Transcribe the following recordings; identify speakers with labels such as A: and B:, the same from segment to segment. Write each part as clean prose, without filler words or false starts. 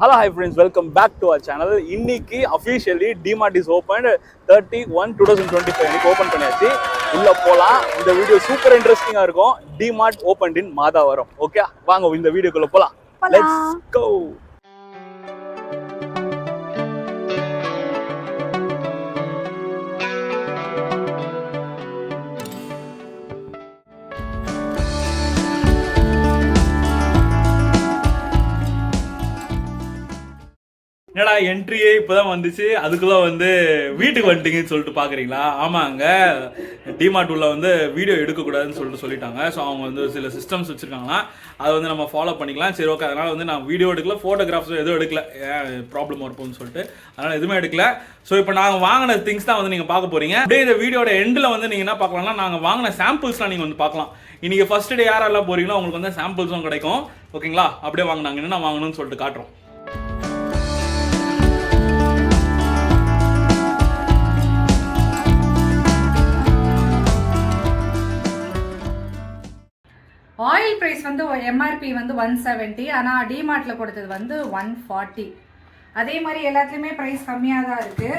A: Hello, hi friends, welcome back to our channel. இன்னைக்கு officially DMart is opened 31/2025 இன்னைக்கு open பண்ணியாச்சு. உள்ள போலாம். இந்த வீடியோ சூப்பர் இன்ட்ரஸ்டிங்கா இருக்கும். DMart opened in Madhavaram. Okay, வாங்க இந்த வீடியோக்குள்ள போலாம். Let's go. என்னடா என்ட்ரியே இப்போதான் வந்துச்சு, அதுக்குள்ள வீட்டுக்கு வந்துட்டீங்கன்னு சொல்லிட்டு பாக்குறீங்களா? ஆமாங்க, டிமார்ட் உள்ள வீடியோ எடுக்கக்கூடாதுன்னு சொல்லிட்டாங்க. ஸோ அவங்க சில சிஸ்டம்ஸ் வச்சிருக்காங்களா, அதை நம்ம ஃபாலோ பண்ணிக்கலாம். சரி, ஓகே. அதனால நான் வீடியோ எடுக்கல, ஃபோட்டோகிராஃப்ஸும் எதுவும் எடுக்கல, ப்ராப்ளம் வரும்னு சொல்லிட்டு அதனால எதுவுமே எடுக்கல. ஸோ இப்போ நாங்கள் வாங்கின திங்ஸ் தான் நீங்கள் பார்க்க போறீங்க. அப்படியே இந்த வீடியோட எண்டில் நீங்கள் என்ன பார்க்கலாம்னா, நாங்கள் வாங்கின சாம்பிள்ஸ்லாம் நீங்கள் பார்க்கலாம். இன்னைக்கு ஃபர்ஸ்ட் டே யாரெல்லாம் போறீங்களோ உங்களுக்கு சாம்பிள்ஸும் கிடைக்கும். ஓகேங்களா? அப்படியே வாங்க, நாங்கள் என்ன வாங்கணும்னு சொல்லிட்டு காட்டுறோம்.
B: ஆயில் ப்ரைஸ் எம்ஆர்பி 170, ஆனால் டிமார்ட்டில் கொடுத்தது 140. அதே மாதிரி எல்லாத்துலேயுமே ப்ரைஸ் கம்மியாக தான் இருக்குது.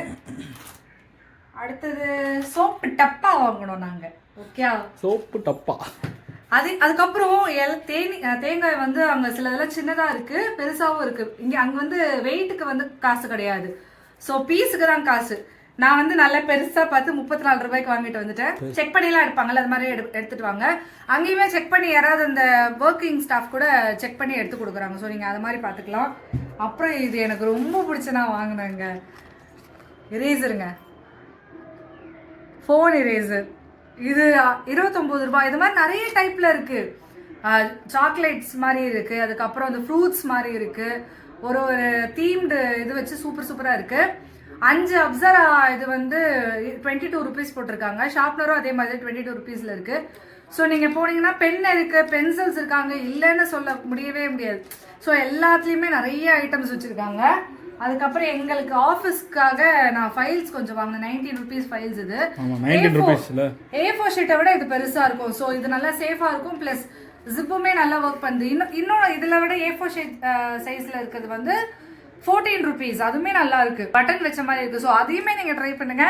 B: அடுத்தது சோப்பு டப்பா வாங்கணும் நாங்கள். ஓகே,
A: சோப்பு டப்பா.
B: அதுக்கப்புறம் தேங்காய் அங்கே சில இதெல்லாம் சின்னதாக இருக்குது, பெருசாகவும் இருக்குது. இங்கே அங்கே வெயிட்டுக்கு காசு கிடையாது. ஸோ பீஸுக்கு தான் காசு. நான் நல்லா பெருசா பார்த்து 34 ரூபாய்க்கு வாங்கிட்டு வந்துட்டேன். செக் பண்ணிலாம் எடுப்பாங்கல்ல, அது மாதிரி எடுத்துட்டு வாங்க. அங்கேயுமே செக் பண்ணி யாராவது அந்த ஒர்க்கிங் ஸ்டாஃப் கூட செக் பண்ணி எடுத்து கொடுக்குறாங்க. ஸோ நீங்கள் அது மாதிரி பார்த்துக்கலாம். அப்புறம் இது எனக்கு ரொம்ப பிடிச்ச நான் வாங்கினேங்க, இரேசருங்க, ஃபோன் இரேசர். இது 29 ரூபாய். இது மாதிரி நிறைய டைப்ல இருக்கு. சாக்லேட்ஸ் மாதிரி இருக்கு, அதுக்கப்புறம் அந்த ஃப்ரூட்ஸ் மாதிரி இருக்கு. ஒரு தீம்டு இது வச்சு சூப்பரா இருக்கு. 5 அப்சரா இது 22 ருபீஸ் போட்டிருக்காங்க. ஷார்ப்னரும் அதே மாதிரி 22 ருபீஸ்ல இருக்கு. ஸோ நீங்கள் போனீங்கன்னா பென் இருக்கு, பென்சில்ஸ் இருக்காங்க, இல்லைன்னு சொல்ல முடியவே முடியாது. ஸோ எல்லாத்துலேயுமே நிறைய ஐட்டம்ஸ் வச்சுருக்காங்க. அதுக்கப்புறம் எங்களுக்கு ஆஃபீஸ்க்காக நான் ஃபைல்ஸ் கொஞ்சம் வாங்கினேன். 19 ருபீஸ் ஃபைல்ஸ். இது A4 ஷீட்டை விட இது பெருசாக இருக்கும். ஸோ இது நல்லா சேஃபாக இருக்கும். ப்ளஸ் ஜிப்புமே நல்லா ஒர்க் பண்ணுது. இன்னும் இதில் விட A4 ஷீட் சைஸில் இருக்கிறது 14 ருபீஸ். அதுவுமே நல்லா இருக்கு, பட்டன் வச்ச மாதிரி இருக்கு. ஸோ அதையுமே நீங்க ட்ரை பண்ணுங்க.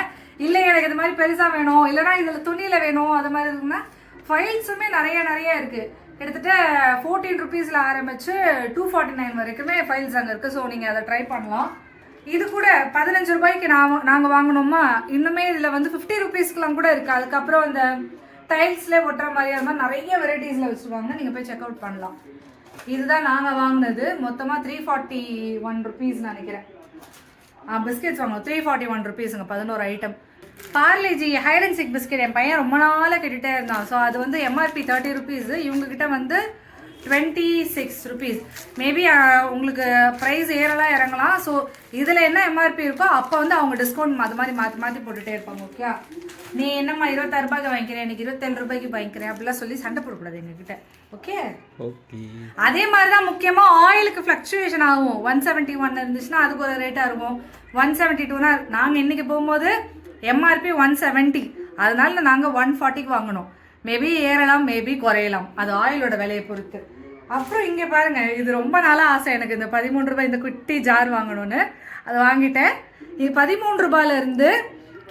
B: இல்லை எனக்கு இது மாதிரி பெருசா வேணும், இல்லைன்னா இதுல துணியில வேணும், அது மாதிரி இருக்குன்னா ஃபைல்ஸுமே நிறைய இருக்கு. கிட்டத்தட்ட 14 ருபீஸ்ல ஆரம்பிச்சு 249 வரைக்குமே ஃபைல்ஸ் அங்கே இருக்கு. ஸோ நீங்க அதை ட்ரை பண்ணலாம். இது கூட 15 ரூபாய்க்கு நாங்கள் வாங்கினோமா, இன்னுமே இதில் 50 ருபீஸ்க்குலாம் கூட இருக்கு. அதுக்கப்புறம் இந்த டைல்ஸ்லேயே ஒட்டுற மாதிரி அது மாதிரி நிறைய வெரைட்டிஸில் வச்சுருவாங்க. நீங்கள் போய் செக் அவுட் பண்ணலாம். இதுதான் நாங்கள் வாங்கினது. மொத்தமாக 341 ருபீஸ் நினைக்கிறேன். பிஸ்கெட்ஸ் வாங்கணும் 341 ருபீஸுங்க, 11 item. Parle G hide and seek biscuit என் பையன் ரொம்ப நாளாக கேட்டுகிட்டே இருந்தான். ஸோ அது எம்ஆர்பி 30 ருபீஸ், இவங்ககிட்ட 26 ருபீஸ். மேபி உங்களுக்கு ப்ரைஸ் ஏறலாம் இறங்கலாம். ஸோ இதில் என்ன எம்ஆர்பி இருக்கோ அப்போ அவங்க டிஸ்கவுண்ட் அது மாதிரி மாற்றி போட்டுகிட்டே இருப்பாங்க. ஓகே, நீ என்னம்மா 26 ரூபாய்க்கு வாங்கிக்கிறேன், எனக்கு 27 ரூபாய்க்கு வாங்கிக்கிறேன் அப்படிலாம் சொல்லி சண்டை போடக்கூடாது எங்ககிட்ட. ஓகே, அதே மாதிரி தான் முக்கியமாக ஆயிலுக்கு ஃப்ளக்சுவேஷன் ஆகும். 171 இருந்துச்சுன்னா அதுக்கு ஒரு ரேட்டாக இருக்கும். 172னா நாங்கள் இன்னைக்கு போகும்போது எம்ஆர்பி 170, அதனால நாங்கள் 140க்கு வாங்கினோம். மேபி ஏறலாம், மேபி குறையலாம், அது ஆயிலோட விலையை பொறுத்து. அப்புறம் இங்கே பாருங்க, இது ரொம்ப நாளாக ஆசை எனக்கு, இந்த 13 ரூபாய் இந்த குட்டி ஜார் வாங்கணும்னு. அதை வாங்கிட்டேன். இது 13 ரூபாயிலிருந்து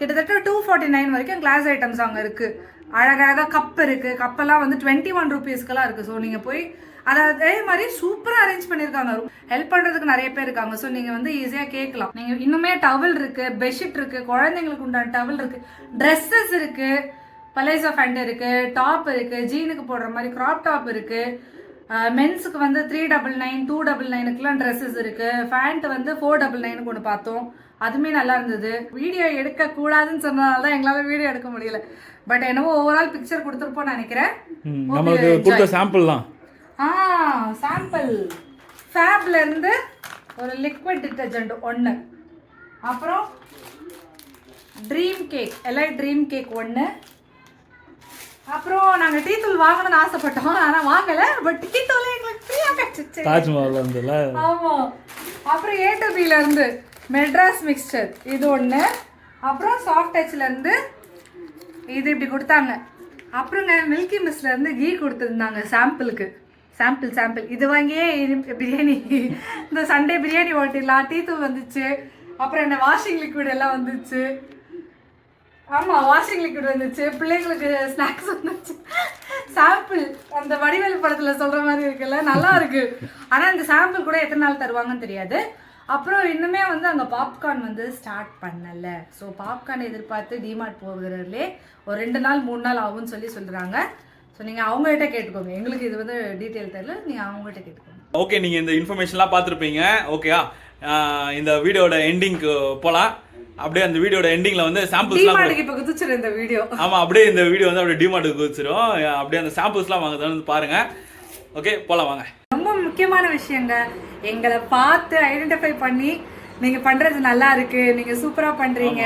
B: கிட்டத்தட்ட 249 வரைக்கும் கிளாஸ் ஐட்டம்ஸ் அங்கே இருக்குது. அழகழகாக கப் இருக்குது. கப்பெல்லாம் 21 ருபீஸ்க்கெல்லாம் இருக்குது. ஸோ நீங்கள் போய் அதே மாதிரி சூப்பராக அரேஞ்ச் பண்ணியிருக்காங்க. ஹெல்ப் பண்ணுறதுக்கு நிறைய பேர் இருக்காங்க. ஸோ நீங்கள் ஈஸியாக கேட்கலாம். நீங்கள் இன்னுமே டவல் இருக்குது, பெட்ஷீட் இருக்குது, குழந்தைங்களுக்கு உண்டான டவல் இருக்குது, ட்ரெஸ்ஸஸ் இருக்குது, பலேசோ ஃபேண்ட் இருக்குது, டாப் இருக்குது, ஜீனுக்கு போடுற மாதிரி க்ராப் டாப் இருக்குது. மென்ஸுக்கு 399, 299க்குலாம் ட்ரெஸ்ஸஸ் இருக்குது. ஃபேண்ட் 499க்கு ஒன்று பார்த்தோம், அதுவுமே நல்லா இருந்தது. வீடியோ எடுக்கக்கூடாதுன்னு சொன்னதால தான் எங்களால் வீடியோ எடுக்க முடியல. பட் என்னவோ ஓவரால் பிக்சர் கொடுத்துருப்போம்னு நினைக்கிறேன். சாம்பிள் ஃபேப்ல இருந்து ஒரு லிக்விட் டிட்டர்ஜென்ட் 1, அப்புறம் dream cake, elite dream cake 1. அப்புறம் நாங்கள் டீ தூள் வாங்கணும்னு ஆசைப்பட்டோம், ஆனால் வாங்கலை. பட் டீ தூள் எங்களுக்கு ஃப்ரீயாக கிடைச்சிச்சு. ஆமாம். அப்புறம் A to B இருந்து மெட்ராஸ் மிக்சர் இது 1. அப்புறம் சாஃப்ட் டச்லேருந்து இது இப்படி கொடுத்தாங்க. அப்புறங்க மில்கி மிஸ்லேருந்து கீ கொடுத்துருந்தாங்க சாம்பிளுக்கு. சாம்பிள் இது வாங்கியே பிரியாணி இந்த சண்டே பிரியாணி ஓட்டிடலாம். டீ தூள் வந்துச்சு, அப்புறம் என்ன வாஷிங் லிக்விட் எல்லாம் வந்துச்சு. ஆமாம், வாஷிங் லிக்விட் வந்துச்சு, பிள்ளைங்களுக்கு ஸ்நாக்ஸ் வந்துச்சு. சாம்பிள் அந்த வடிவேலு படத்தில் சொல்கிற மாதிரி இருக்குல்ல, நல்லா இருக்கு. ஆனால் இந்த சாம்பிள் கூட எத்தனை நாள் தருவாங்கன்னு தெரியாது. அப்புறம் இன்னுமே வந்து அங்கே பாப்கார்ன் வந்து ஸ்டார்ட் பண்ணலை. ஸோ பாப்கார்ன் எதிர்பார்த்து டிமார்ட் போகிறதுலே ஒரு 2 நாள் 3 நாள் ஆகும்னு சொல்கிறாங்க. ஸோ நீங்கள் அவங்ககிட்ட கேட்டுக்கோங்க, எங்களுக்கு இது வந்து டீட்டெயில் தெரியல, நீங்கள் அவங்ககிட்ட கேட்டுக்கோங்க.
A: ஓகே, நீங்கள் இந்த இன்ஃபர்மேஷன்லாம் பார்த்துருப்பீங்க. ஓகேயா, இந்த வீடியோட எண்டிங்க்கு போகலாம். அப்படியே அந்த வீடியோட எண்டிங்ல வந்து சாம்பிள்ஸ்லாம்
B: இப்போ குதிச்சிரும் இந்த வீடியோ.
A: ஆமாம், அப்படியே இந்த வீடியோ வந்து அப்படியே டிமார்ட்டுக்கு குதிச்சிரும். அப்படியே அந்த சாம்பிள்ஸ்லாம் வாங்குறதுன்னு பாருங்க. ஓகே, போகலாம் வாங்க.
B: ரொம்ப முக்கியமான விஷயங்க, எங்களை பார்த்து ஐடென்டிஃபை பண்ணி நீங்கள் பண்ணுறது நல்லா இருக்கு, நீங்கள் சூப்பராக பண்ணுறீங்க.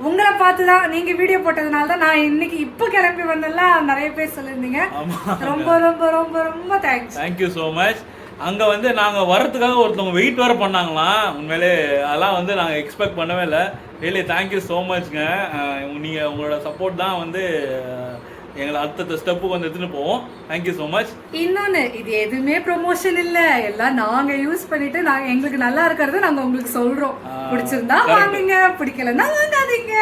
B: உங்களை பார்த்து தான், நீங்கள் வீடியோ போட்டதுனால தான் நான் இன்னைக்கு இப்போ கிளம்பி வந்தெல்லாம் நிறைய பேர் சொல்லியிருந்தீங்க. ரொம்ப ரொம்ப ரொம்ப ரொம்ப தேங்க்ஸ்.
A: Thank you so much. அங்கே வந்து நாங்கள் வர்றதுக்காக ஒருத்தவங்க வெயிட் வேறு பண்ணாங்களாம். உண்மையிலே அதெல்லாம் வந்து நாங்கள் எக்ஸ்பெக்ட் பண்ணவே இல்லை. ரியலி தேங்க்யூ ஸோ மச்ங்க. நீங்கள் உங்களோட சப்போர்ட் தான் வந்து எங்களை அடுத்த ஸ்டெப்புக்கு வந்து எடுத்துன்னு போவோம். Thank you so much.
B: இன்னொன்று, இது எதுவுமே ப்ரொமோஷன் இல்லை, எல்லாம் நாங்கள் யூஸ் பண்ணிட்டு நாங்கள் எங்களுக்கு நல்லா இருக்கிறத நாங்கள் உங்களுக்கு சொல்கிறோம். பிடிச்சிருந்தா வாங்குங்க, பிடிக்கலன்னா வாங்காதீங்க.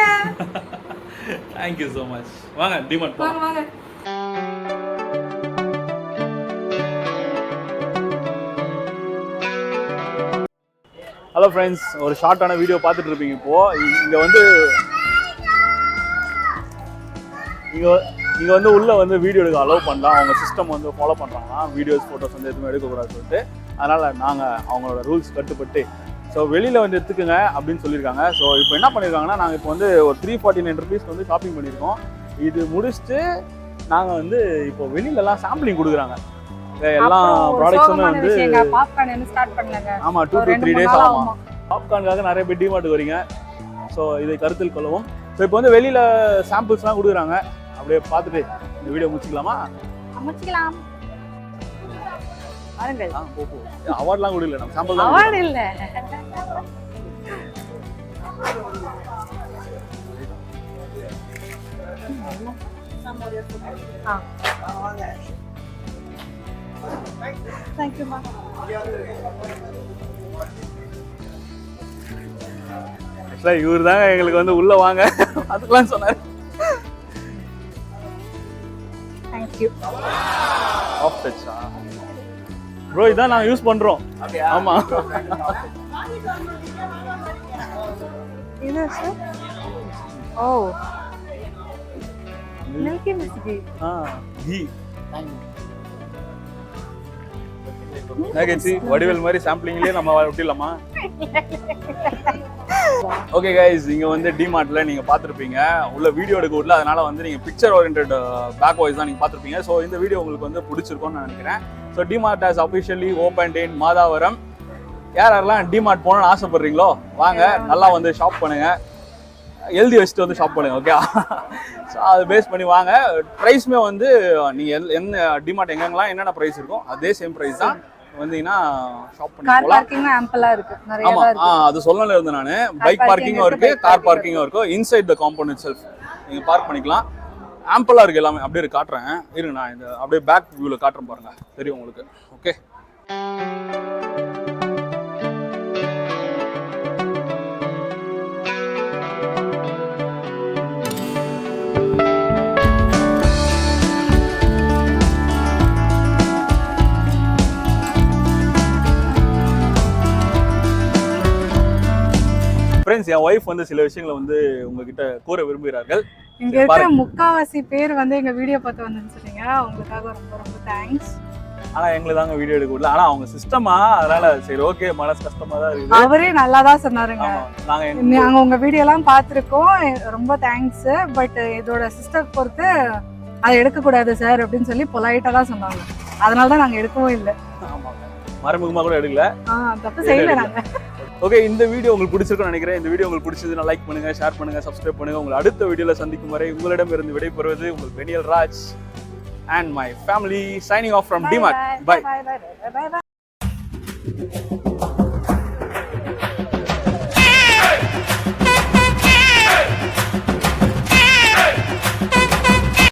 A: Thank you so much. வாங்க டிமார்ட்
B: வாங்க வாங்க.
A: ஹலோ ஃப்ரெண்ட்ஸ், ஒரு ஷார்ட்டான வீடியோ பார்த்துட்டு இருப்பீங்க. இப்போது இங்கே வந்து இங்கே வந்து உள்ளே வந்து வீடியோ எடுக்க அலோவ் பண்ணலாம். அவங்க சிஸ்டம் வந்து ஃபாலோ பண்ணுறாங்கன்னா வீடியோஸ் ஃபோட்டோஸ் வந்து எதுவுமே எடுக்கக்கூடாதுன்னு சொல்லிட்டு, அதனால் நாங்கள் அவங்களோட ரூல்ஸ் கட்டுப்பட்டு ஸோ வெளியில் வந்து எடுத்துக்கோங்க அப்படின்னு சொல்லியிருக்காங்க. ஸோ இப்போ என்ன பண்ணியிருக்காங்கன்னா, நாங்கள் இப்போ வந்து ஒரு 349 rupees வந்து ஷாப்பிங் பண்ணியிருக்கோம். இது முடிச்சுட்டு நாங்கள் வந்து இப்போ வெளியிலலாம் சாம்பிளிங் கொடுக்குறாங்க. எல்லா ப்ராடக்ட்ஸுமே வந்து
B: பாப்கார்ன் ஸ்டார்ட் பண்ணலங்க.
A: ஆமாம், 2 to 3 days ஆகும். பாப்கார்னுக்காக நிறைய பேர் டிமார்ட்டுக்கு வரீங்க. ஸோ இதை கருத்தில் கொள்ளவும். ஸோ இப்போ வந்து வெளியில் சாம்பிள்ஸ்லாம் கொடுக்குறாங்க. அப்படியே பார்த்துட்டு இந்த வீடியோ முடிச்சுக்கலாமா?
B: முடிச்சுக்கலாம். பாருங்கள்.
A: அவார்ட்லாம் கொடுக்கல, நம்ம சாம்பிள் தான்.
B: அவார்ட் இல்ல. Thank you, ma.
A: ஆக்சுவலாக இவர் தாங்க எங்களுக்கு வந்து உள்ள வாங்க அதுக்கெல்லாம் சொன்னார்.
B: Thank you.
A: ஆஃப் டச்சா ப்ரோ, இதான் நாங்கள் யூஸ் பண்ணுறோம். ஆமாம்.
B: இது சார். ஓ, மில்கி மிஸ்கி.
A: கீ. நகைச்சி வடிவேல் மாதிரி சாம்பிளிங்லேயே நம்ம விட்டுலாமா? ஓகே கைஸ், இங்கே வந்து டிமார்ட்ல நீங்கள் பார்த்துருப்பீங்க. உள்ள வீடியோ எடுக்க விடல, அதனால வந்து நீங்கள் பிக்சர் ஓரியன்ட் பேக் வாய்ஸ் தான் நீங்கள் பார்த்துருப்பீங்க. ஸோ இந்த வீடியோ உங்களுக்கு வந்து பிடிச்சிருக்கும்னு நான் நினைக்கிறேன். So DMart has officially opened இன் மாதாவரம். யாரெல்லாம் டிமார்ட் போகணும்னு ஆசைப்படுறீங்களோ வாங்க, நல்லா வந்து ஷாப் பண்ணுங்க, எழுதி வச்சுட்டு வந்து ஷாப் பண்ணுங்க. ஓகே, ஸோ அதை பேஸ் பண்ணி வாங்க. ப்ரைஸுமே வந்து நீங்கள் என்ன டிமார்ட் எங்கெங்கெல்லாம் என்னென்ன ப்ரைஸ் இருக்கும் அதே சேம் ப்ரைஸ் தான். வந்தீங்கன்னா ஷாப் பண்ணி போலாம்.
B: கார் பார்க்கிங் ஆம்பலா இருக்கு, நிறைய இருக்கு.
A: அது சொல்லல இருந்தேன் நானு. பைக் பார்க்கிங்கும் இருக்கு, கார் பார்க்கிங்கும் இருக்கு. இன்சைட் த காம்பவுண்ட் இட்செல்ஃப் நீங்க பார்க் பண்ணிக்கலாம். ஆம்பலா இருக்கு எல்லாமே. அப்படியே காட்டுறேன் இருங்க, நான் இந்த அப்படியே பேக் வியூல காட்டுறேன் பாருங்க, தெரியும் உங்களுக்கு. ஓகே, ஃப்ரெண்ட்ஸ், என் ஒய்ஃப் வந்து சில விஷயங்களை வந்து உங்ககிட்ட கூற விரும்புகிறார்கள்.
B: இங்க இருக்க முக்காவாசி பேர் வந்து எங்க வீடியோ பார்த்து வந்து சொன்னீங்க, உங்களுக்காக ரொம்ப ரொம்ப தேங்க்ஸ்.
A: ஆனா எங்களுக்கு தாங்க வீடியோ எடுக்க விடல. ஆனா அவங்க சிஸ்டமா, அதனால சரி ஓகே, மனசு கஷ்டமா தான் இருக்குது.
B: அவரே நல்லா தான் சொன்னாருங்க. நாங்க உங்க வீடியோ எல்லாம் பார்த்துருக்கோம், ரொம்ப தேங்க்ஸ். பட் இதோட சிஸ்டர் பொறுத்து அதை எடுக்க கூடாது சார் அப்படின்னு சொல்லி பொலைட்டா தான் சொன்னாங்க. அதனால தான் நாங்க எடுக்கவும் இல்லை.
A: ஆமாங்க, மறைமுகமா கூட எடுக்கல.
B: தப்பு செய்யல நாங்க.
A: ஓகே, இந்த வீடியோ உங்களுக்கு பிடிச்சிருக்கும்னு நினைக்கிறேன். இந்த வீடியோ உங்களுக்கு பிடிச்சதுன்னா லைக் பண்ணுங்க, ஷேர் பண்ணுங்க, சப்ஸ்கிரைப் பண்ணுங்க. உங்களை அடுத்த வீடியோல சந்திக்கும் வரை உங்களிடமிருந்து விடைபெறுவது உங்கள் Peniel Raj and my family signing off from DMart. Bye.
B: Bye.